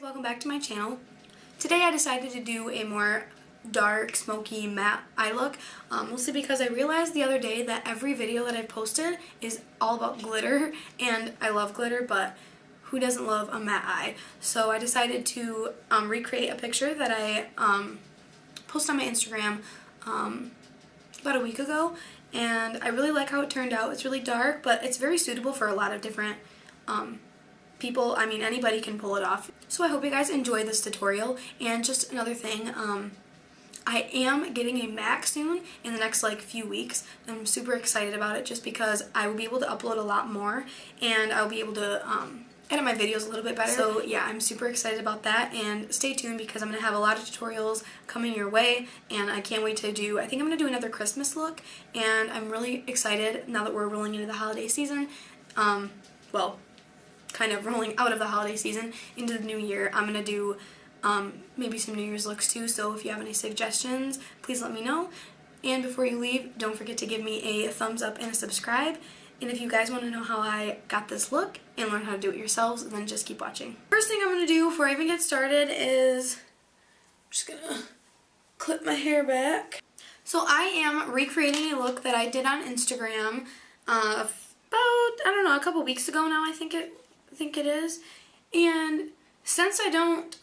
Welcome back to my channel. Today I decided to do a more dark, smoky, matte eye look, mostly because I realized the other day that every video that I've posted is all about glitter, and I love glitter, but who doesn't love a matte eye? So I decided to recreate a picture that I posted on my Instagram about a week ago, and I really like how it turned out. It's really dark, but it's very suitable for a lot of different people. I mean, anybody can pull it off. So I hope you guys enjoyed this tutorial. And just another thing, I am getting a Mac soon in the next few weeks. I'm super excited about it just because I will be able to upload a lot more, and I'll be able to edit my videos a little bit better. So yeah, I'm super excited about that, and stay tuned because I'm going to have a lot of tutorials coming your way, and I can't wait to do, I think I'm going to do another Christmas look, and I'm really excited now that we're rolling into the holiday season. Well, kind of rolling out of the holiday season into the new year. I'm going to do maybe some New Year's looks too, so if you have any suggestions, please let me know. And before you leave, don't forget to give me a thumbs up and a subscribe. And if you guys want to know how I got this look and learn how to do it yourselves, then just keep watching. First thing I'm going to do before I even get started is I'm just going to clip my hair back. So I am recreating a look that I did on Instagram about, I don't know, a couple weeks ago now, I think it is. And since I don't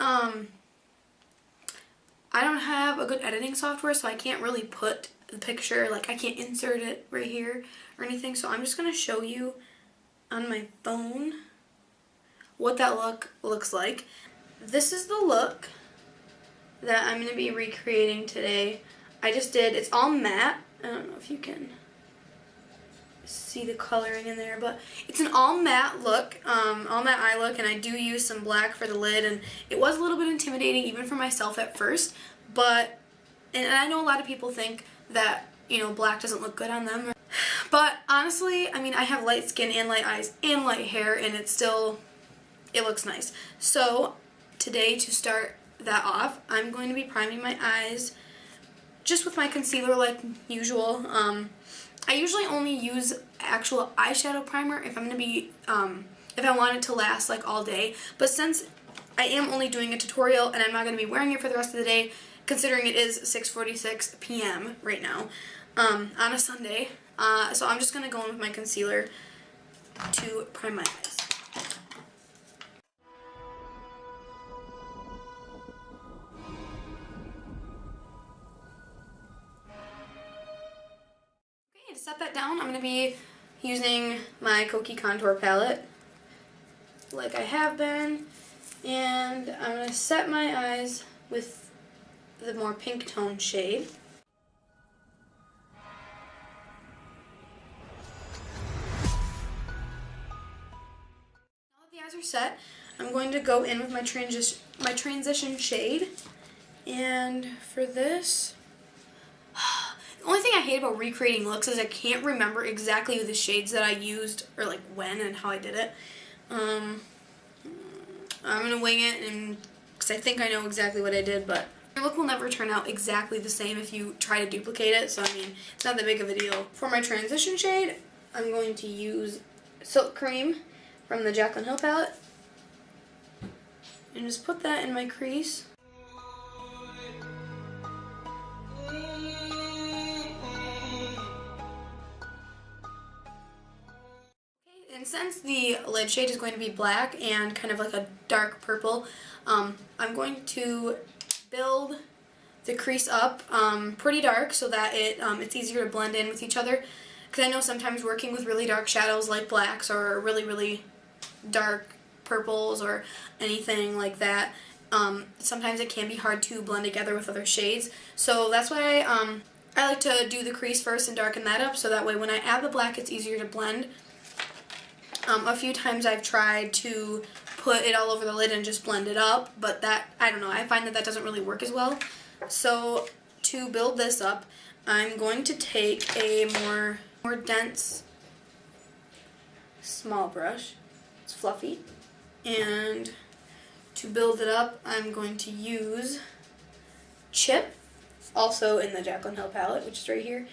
have a good editing software, so I can't really put the picture, I can't insert it right here or anything, so I'm just going to show you on my phone what that look looks like. This is the look that I'm going to be recreating today. It's all matte. I don't know if you can see the coloring in there, but it's an all matte look, all matte eye look, and I do use some black for the lid, and it was a little bit intimidating even for myself at first, but, and I know a lot of people think that, you know, black doesn't look good on them, but honestly, I mean, I have light skin and light eyes and light hair, and it looks nice. So today, to start that off, I'm going to be priming my eyes just with my concealer like usual. I usually only use actual eyeshadow primer if I'm going to be, if I want it to last all day. But since I am only doing a tutorial and I'm not going to be wearing it for the rest of the day, considering it is 6:46 p.m. right now, on a Sunday, so I'm just going to go in with my concealer to prime my eyes. To set that down, I'm going to be using my Kokie Contour palette like I have been, and I'm going to set my eyes with the more pink tone shade. Now that the eyes are set, I'm going to go in with my transition shade, and for this, the only thing I hate about recreating looks is I can't remember exactly the shades that I used or when and how I did it. I'm gonna wing it, and because I think I know exactly what I did, but your look will never turn out exactly the same if you try to duplicate it. So I mean, it's not that big of a deal. For my transition shade, I'm going to use Silk Cream from the Jaclyn Hill palette, and just put that in my crease. And since the lid shade is going to be black and kind of like a dark purple, I'm going to build the crease up pretty dark so that it's easier to blend in with each other. Because I know sometimes working with really dark shadows like blacks or really, really dark purples or anything like that, sometimes it can be hard to blend together with other shades. So that's why I like to do the crease first and darken that up, so that way when I add the black it's easier to blend. A few times I've tried to put it all over the lid and just blend it up, but that, I don't know, I find that doesn't really work as well. So to build this up, I'm going to take a more dense small brush, it's fluffy, and to build it up, I'm going to use Chip, also in the Jaclyn Hill palette, which is right here.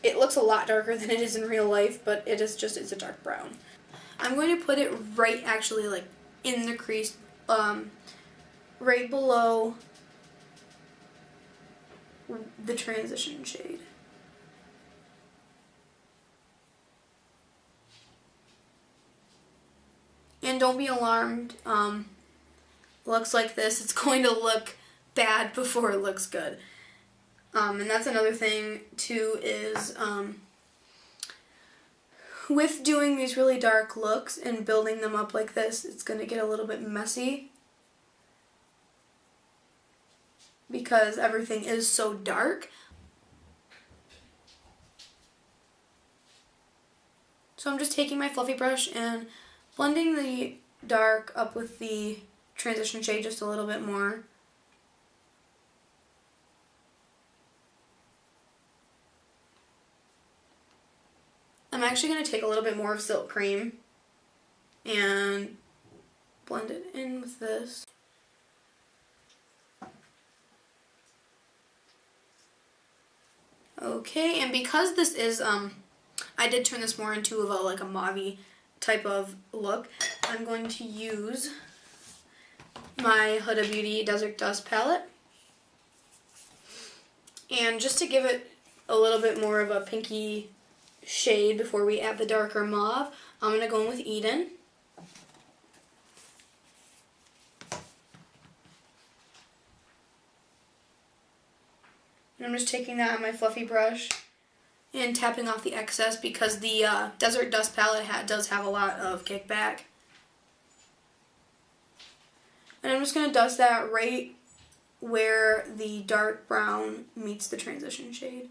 It looks a lot darker than it is in real life, but it's a dark brown. I'm going to put it right, actually, like in the crease, right below the transition shade. And don't be alarmed, looks like this. It's going to look bad before it looks good. And that's another thing too, is with doing these really dark looks and building them up like this, it's going to get a little bit messy because everything is so dark. So I'm just taking my fluffy brush and blending the dark up with the transition shade just a little bit more. I'm actually going to take a little bit more of Silk Cream and blend it in with this. Okay, and because this is, I did turn this more into like a mauve type of look, I'm going to use my Huda Beauty Desert Dust palette. And just to give it a little bit more of a pinky shade before we add the darker mauve, I'm going to go in with Eden. And I'm just taking that on my fluffy brush and tapping off the excess because the Desert Dust palette does have a lot of kickback. And I'm just going to dust that right where the dark brown meets the transition shade.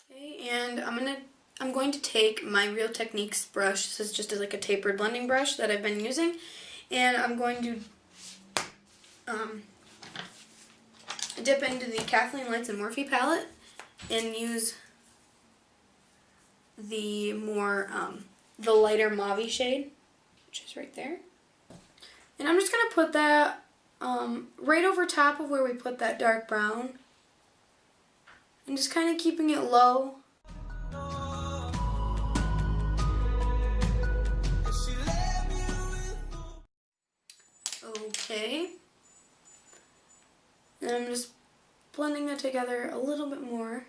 Okay, and I'm going to take my Real Techniques brush. This is just like a tapered blending brush that I've been using, and I'm going to dip into the Kathleen Lights and Morphe palette and use the more the lighter mauve shade, which is right there. And I'm just going to put that right over top of where we put that dark brown, and just kind of keeping it low. Okay. And I'm just blending that together a little bit more.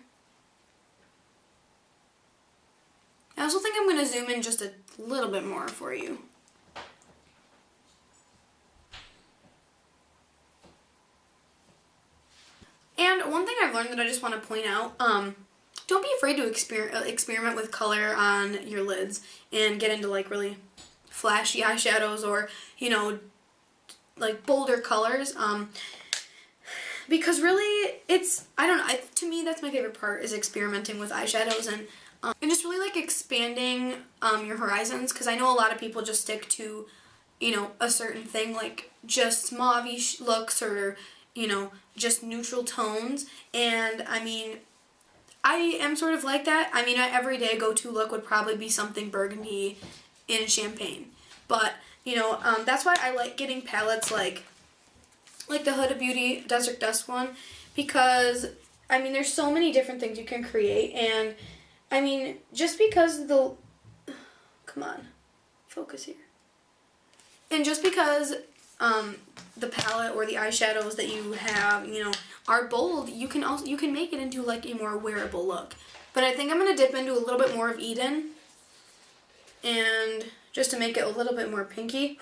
I also think I'm going to zoom in just a little bit more for you. And one thing I've learned that I just want to point out, don't be afraid to experiment with color on your lids and get into like really flashy eyeshadows or, you know, like bolder colors. Because really, I don't know, to me that's my favorite part, is experimenting with eyeshadows and just really like expanding your horizons, because I know a lot of people just stick to, you know, a certain thing, like just mauve looks or, you know, just neutral tones. And I mean, I am sort of like that. I mean, my everyday go-to look would probably be something burgundy and champagne. But, you know, that's why I like getting palettes like the Huda Beauty Desert Dust one, because, I mean, there's so many different things you can create, and, I mean, just because come on, focus here. And just because the palette or the eyeshadows that you have, you know, are bold, you can make it into like a more wearable look. But I think I'm going to dip into a little bit more of Eden, and just to make it a little bit more pinky.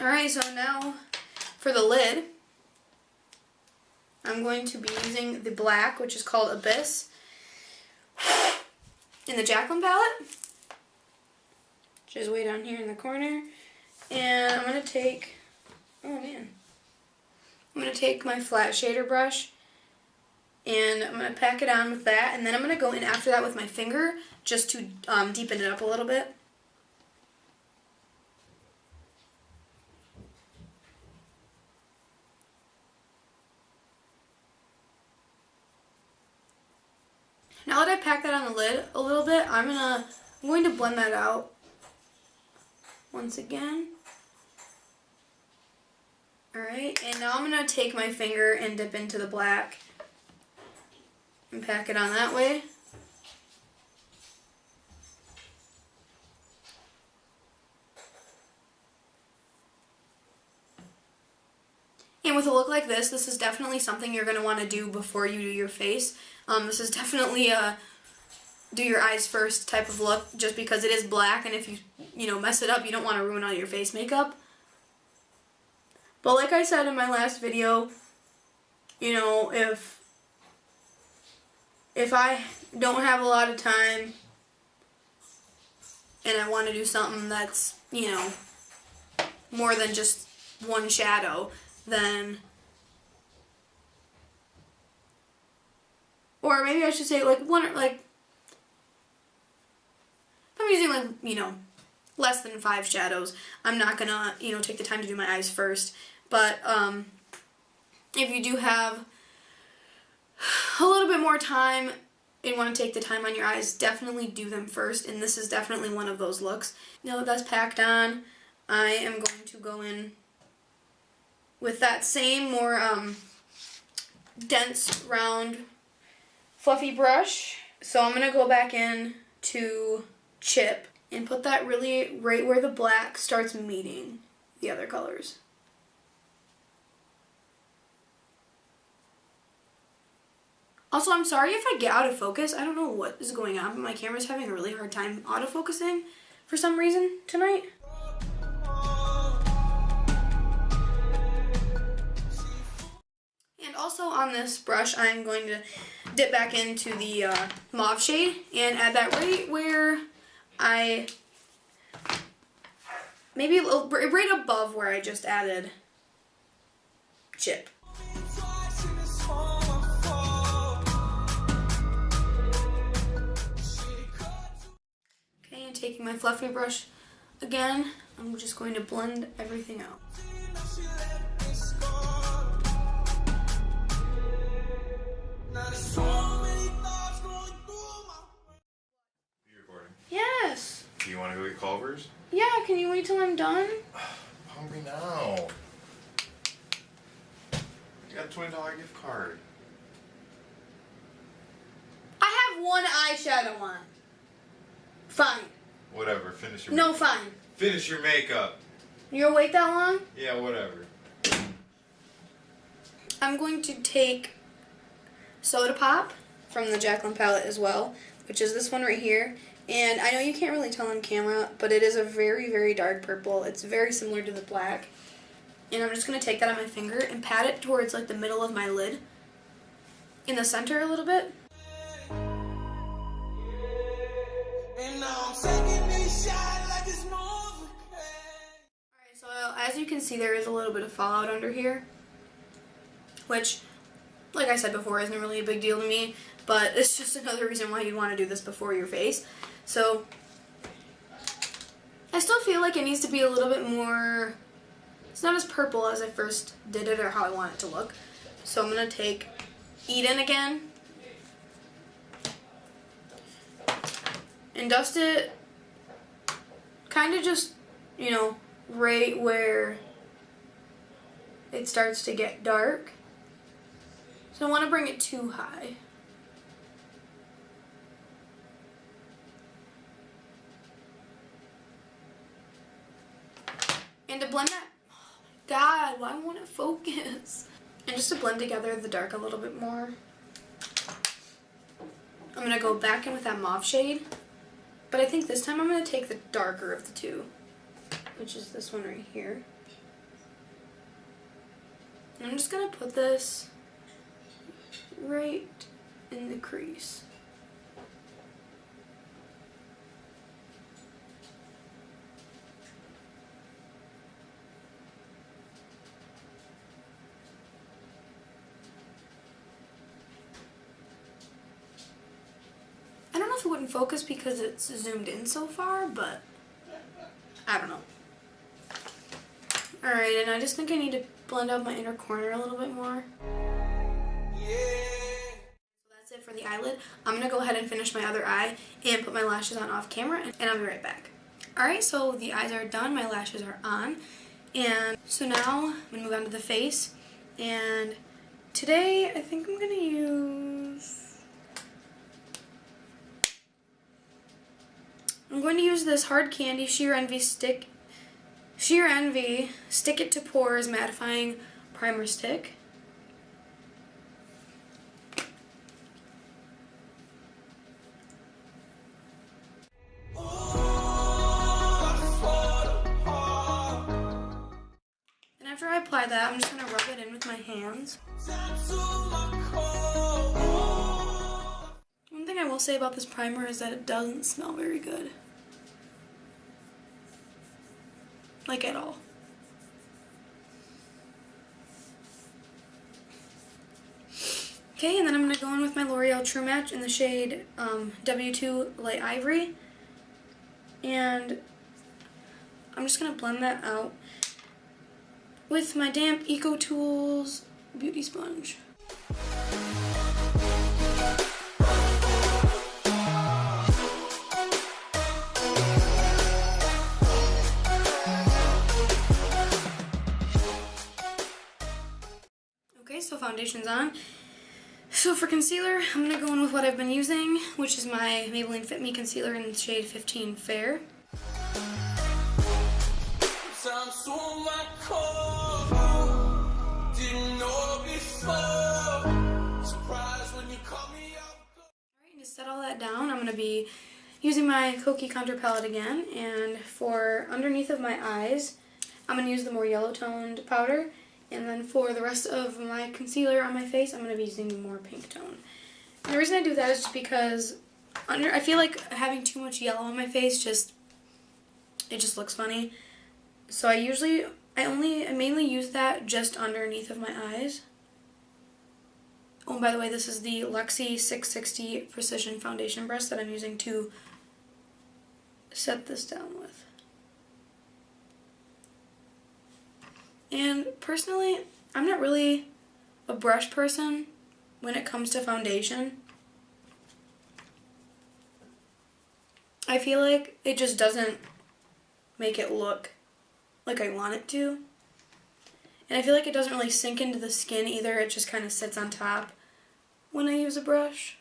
Alright, so now for the lid, I'm going to be using the black, which is called Abyss, in the Jaclyn palette, which is way down here in the corner. And I'm going to take, I'm going to take my flat shader brush, and I'm going to pack it on with that, and then I'm going to go in after that with my finger just to deepen it up a little bit. Now that I've packed that on the lid a little bit, I'm going to blend that out once again. Alright, and now I'm going to take my finger and dip into the black and pack it on that way. And with a look like this is definitely something you're going to want to do before you do your face. This is definitely a do your eyes first type of look, just because it is black, and if you mess it up, you don't want to ruin all your face makeup. But like I said in my last video, if I don't have a lot of time and I want to do something that's, more than just one shadow, then, or maybe I should say if I'm using less than 5 shadows, I'm not gonna, take the time to do my eyes first. But if you do have a little bit more time and want to take the time on your eyes, definitely do them first, and this is definitely one of those looks. Now that that's packed on, I am going to go in with that same more dense, round, fluffy brush. So I'm going to go back in to Chip and put that really right where the black starts meeting the other colors. Also, I'm sorry if I get out of focus. I don't know what is going on, but my camera's having a really hard time autofocusing for some reason tonight. And also on this brush, I'm going to dip back into the mauve shade and add that right where maybe right above where I just added Chip. Okay, and taking my fluffy brush again, I'm just going to blend everything out. Yes. Do you want to go get Culver's? Yeah, can you wait till I'm done? I'm hungry now. You got a $20 gift card. I have one eyeshadow on. Fine. Whatever, finish your No, makeup. fine. Finish your makeup. You're gonna wait that long? Yeah, whatever. I'm going to take Soda Pop from the Jaclyn palette as well, which is this one right here. And I know you can't really tell on camera, but it is a very, very dark purple. It's very similar to the black. And I'm just going to take that on my finger and pat it towards the middle of my lid. In the center a little bit. Alright, so as you can see, there is a little bit of fallout under here. Which, like I said before, isn't really a big deal to me. But it's just another reason why you'd want to do this before your face. So, I still feel like it needs to be a little bit more, it's not as purple as I first did it or how I want it to look. So I'm going to take Eden again and dust it kind of just, right where it starts to get dark. So I don't want to bring it too high. And to blend that, oh my god, why won't it focus? And just to blend together the dark a little bit more, I'm going to go back in with that mauve shade. But I think this time I'm going to take the darker of the two, which is this one right here. And I'm just going to put this right in the crease. I don't know if it wouldn't focus because it's zoomed in so far, but I don't know. Alright, and I just think I need to blend out my inner corner a little bit more. So that's it for For the eyelid, I'm going to go ahead and finish my other eye and put my lashes on off camera, and I'll be right back. Alright, so the eyes are done, my lashes are on, and so now I'm going to move on to the face, and today I think I'm going to use this Hard Candy Sheer Envy Stick It to Pores Mattifying Primer Stick. And after I apply that, I'm just going to rub it in with my hands. One thing I will say about this primer is that it doesn't smell very good. Like at all. Okay, and then I'm going to go in with my L'Oreal True Match in the shade W2 Light Ivory. And I'm just going to blend that out with my damp Eco Tools beauty sponge. Okay, so foundation's on. So for concealer, I'm going to go in with what I've been using, which is my Maybelline Fit Me concealer in the shade 15 Fair. Alright, to set all that down, I'm going to be using my Kokie Contour palette again, and for underneath of my eyes, I'm going to use the more yellow toned powder. And then for the rest of my concealer on my face, I'm going to be using the more pink tone. And the reason I do that is just because I feel like having too much yellow on my face it just looks funny. So I mainly use that just underneath of my eyes. Oh, and by the way, this is the Luxie 660 Precision Foundation Brush that I'm using to set this down with. And personally, I'm not really a brush person when it comes to foundation. I feel like it just doesn't make it look like I want it to. And I feel like it doesn't really sink into the skin either. It just kind of sits on top when I use a brush.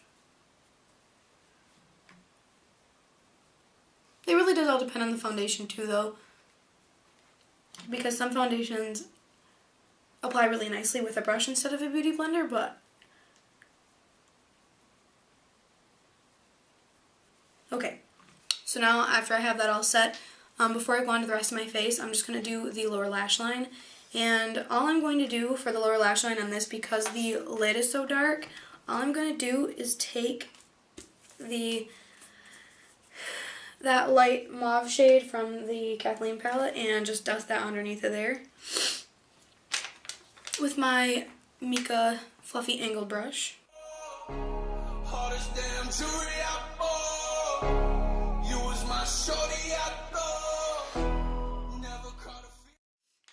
It really does all depend on the foundation too, though. Because some foundations apply really nicely with a brush instead of a beauty blender, but okay. So now after I have that all set, before I go on to the rest of my face, I'm just going to do the lower lash line. And all I'm going to do for the lower lash line on this, because the lid is so dark, all I'm going to do is take that light mauve shade from the Kathleen palette and just dust that underneath of there with my Mika fluffy angled brush.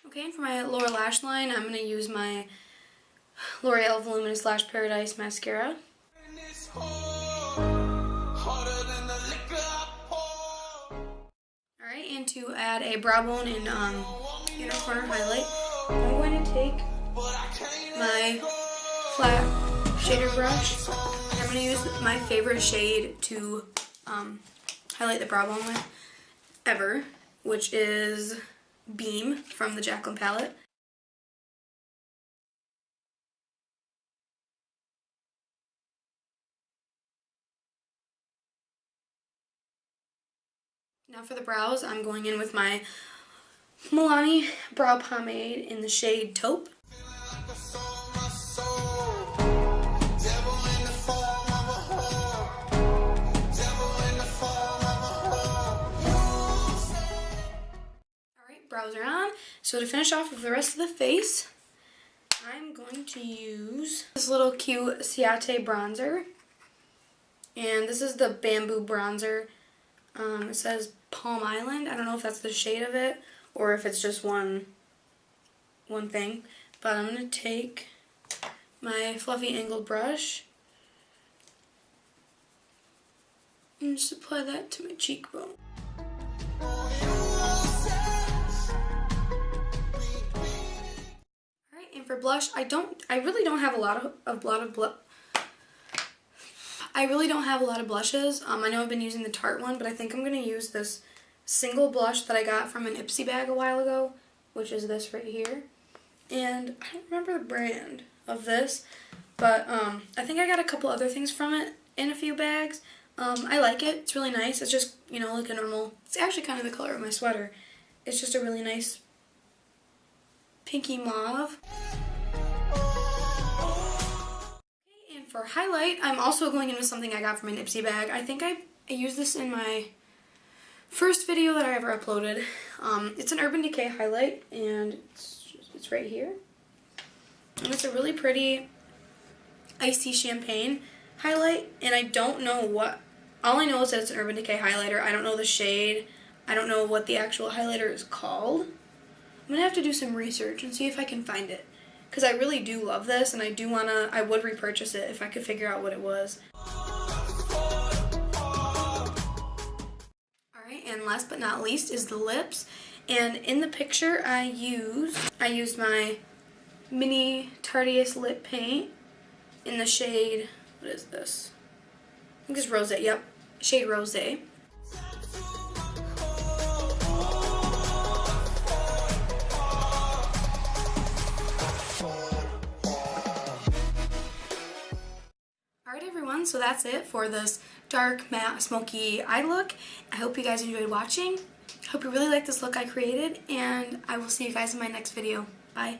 Okay, and for my lower lash line, I'm going to use my L'Oreal Voluminous Lash Paradise mascara. Alright, and to add a brow bone and inner corner highlight, I'm going to take my flat shader brush. I'm going to use my favorite shade to highlight the brow bone with ever, which is Beam from the Jaclyn palette. Now for the brows, I'm going in with my Milani Brow pomade in the shade Taupe. Alright, brows are on. So to finish off with the rest of the face, I'm going to use this little cute Ciate bronzer. And this is the Bamboo bronzer. It says Palm Island. I don't know if that's the shade of it or if it's just one thing. But I'm going to take my fluffy angled brush And just apply that to my cheekbone. Alright, and for blush, I really don't have a lot of blushes. I know I've been using the Tarte one, but I think I'm going to use this single blush that I got from an Ipsy bag a while ago, which is this right here. And I don't remember the brand of this, but I think I got a couple other things from it in a few bags. I like it. It's really nice. It's just, you know, like a normal, it's actually kind of the color of my sweater. It's just a really nice pinky mauve. Okay, and for highlight, I'm also going in with something I got from an Ipsy bag. I think I used this in my first video that I ever uploaded. It's an Urban Decay highlight, and it's right here. And it's a really pretty icy champagne highlight, and I don't know what, all I know is that it's an Urban Decay highlighter. I don't know the shade. I don't know what the actual highlighter is called. I'm going to have to do some research and see if I can find it, because I really do love this, and I would repurchase it if I could figure out what it was. Alright, and last but not least is the lips. And in the picture I used my mini Tarteist lip paint in the shade, what is this? I think it's Rosè, yep, shade Rosè. Alright everyone, so that's it for this dark matte smoky eye look. I hope you guys enjoyed watching. I hope you really like this look I created, and I will see you guys in my next video. Bye.